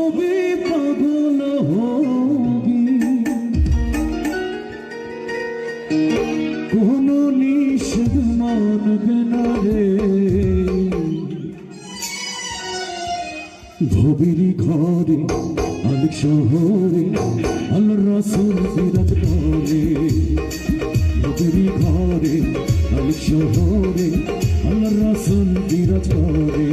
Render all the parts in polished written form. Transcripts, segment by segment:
ছবি পাগল হবি কোন নিষেধ মানবে না রে ভবিরি ঘরে আলিক শহরে আল্লাহ রাসূল বিরাজ করে ভবিরি ঘরে আলিক শহরে আল্লাহ রাসূল বিরাজ করে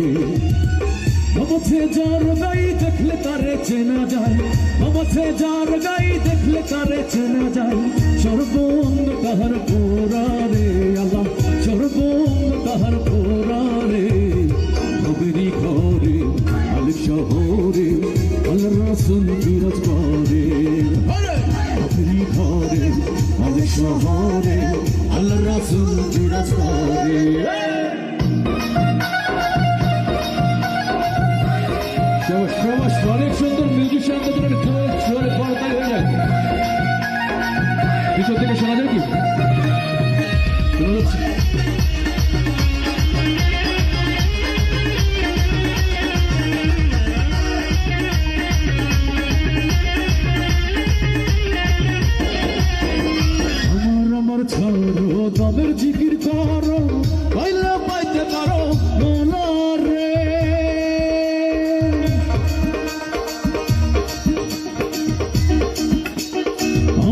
বাবাছে যার গাই দেখলে তারে চেনা যায় বাবাছে যার গাই দেখলে তারে চেনা যায় সর্বঙ্গ তাহার পোরারে আল্লাহ সর্বঙ্গ তাহার পোরারে ভবিরি ঘরে আলিক শহরে আল্লাহ রাসূল বিরাজ করে ভবিরি ঘরে আলিক শহরে আল্লাহ রাসূল বিরাজ করে অনেক সুন্দর মিউজিশিয়ানদের জোরে পড়তালি হয়ে যায় পিছন থেকে শোনা যায় কি শোনা যাচ্ছে আমার ছাড়ো তবের জিকির করো পাইলে পাইতে পারো রে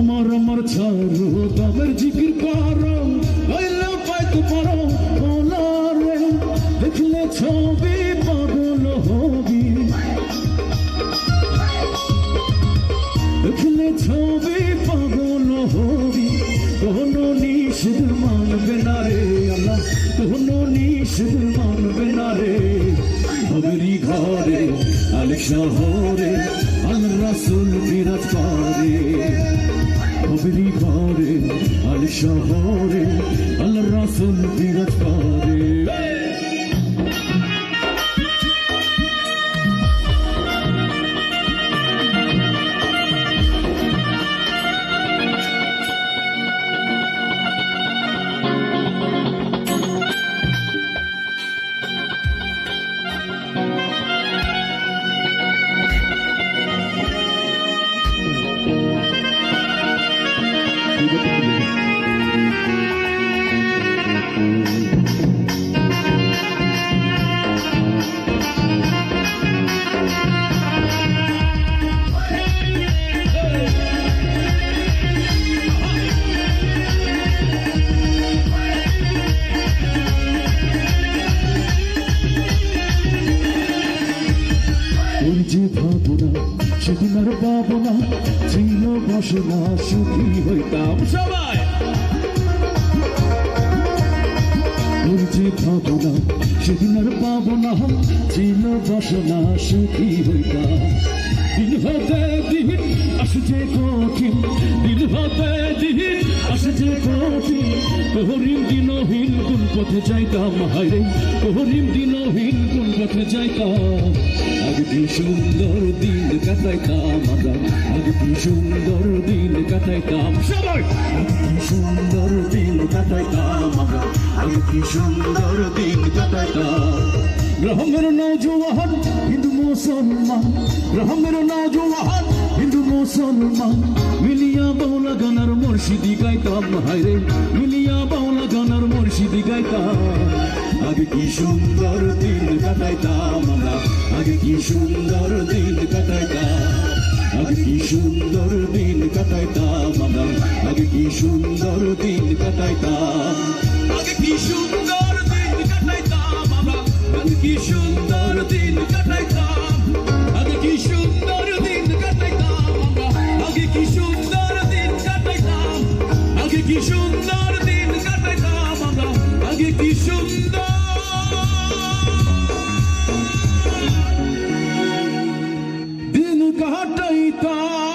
আমার ছাড়ো তবের জিকির করো পাইলে পাইতে পারো রে দেখলে ছবি পাগল হবি দেখলে ছবি পাগল হবি কোন নিষেধ মানবে না রে আল্লাহ কোন নিষেধ মানবে না রে ভবিরি ঘরে আলিক শহরে আল্লাহ রাসূল বিরাজ করে ভবিরি ঘরে আলিক শহরে আল্লাহ রাসূল বিরাজ করে যে ভাবনা সেদিন আর পাবো না ছিল বাসনা সুখী হইতাম সবাই ওর যে ভাবনা সেদিন আর পাবো না ছিল বাসনা সুখী হইতাম দিন হতে দিন আসে যে কঠিন দিন হতে দিন আসে যে কঠিন কোহরিম দিনহীন কোন পথে যাইতাম হায়রে কোহরিম দিনহীন কোন পথে যাইতাম আগে কি সুন্দর দিন কাটাইতাম আমরা আগে কি সুন্দর দিন কাটাইতাম সবাই আগে কি সুন্দর দিন কাটাইতাম আমরা আগে কি সুন্দর দিন কাটাইতাম রহমের নওজোয়ান হিন্দু মুসলমান রহমের নওজোয়ান হিন্দু মুসলমান মিলিয়া বাউলা গানার মুর্শিদি গাইতাম হায়রে মিলিয়া বাউলা গানার মুর্শিদি গাইতাম আগে কি সুন্দর দিন কাটাইতাম আমরা আগে কি সুন্দর দিন কাটাইতাম আগে কি সুন্দর দিন কাটাইতাম আমরা আগে কি সুন্দর দিন কাটাইতাম আগে কি সুন্দর দিন কাটাইতাম আমরা আগে কি সুন্দর দিন কাটাইতাম আগে কি সুন্দর দিন কাটাইতাম আমরা আগে কি সুন্দর দিন কাটাইতাম আগে কি সুন্দর দিন কাটাইতাম আমরা আগে কি সুন্দর দিন কাটাইতাম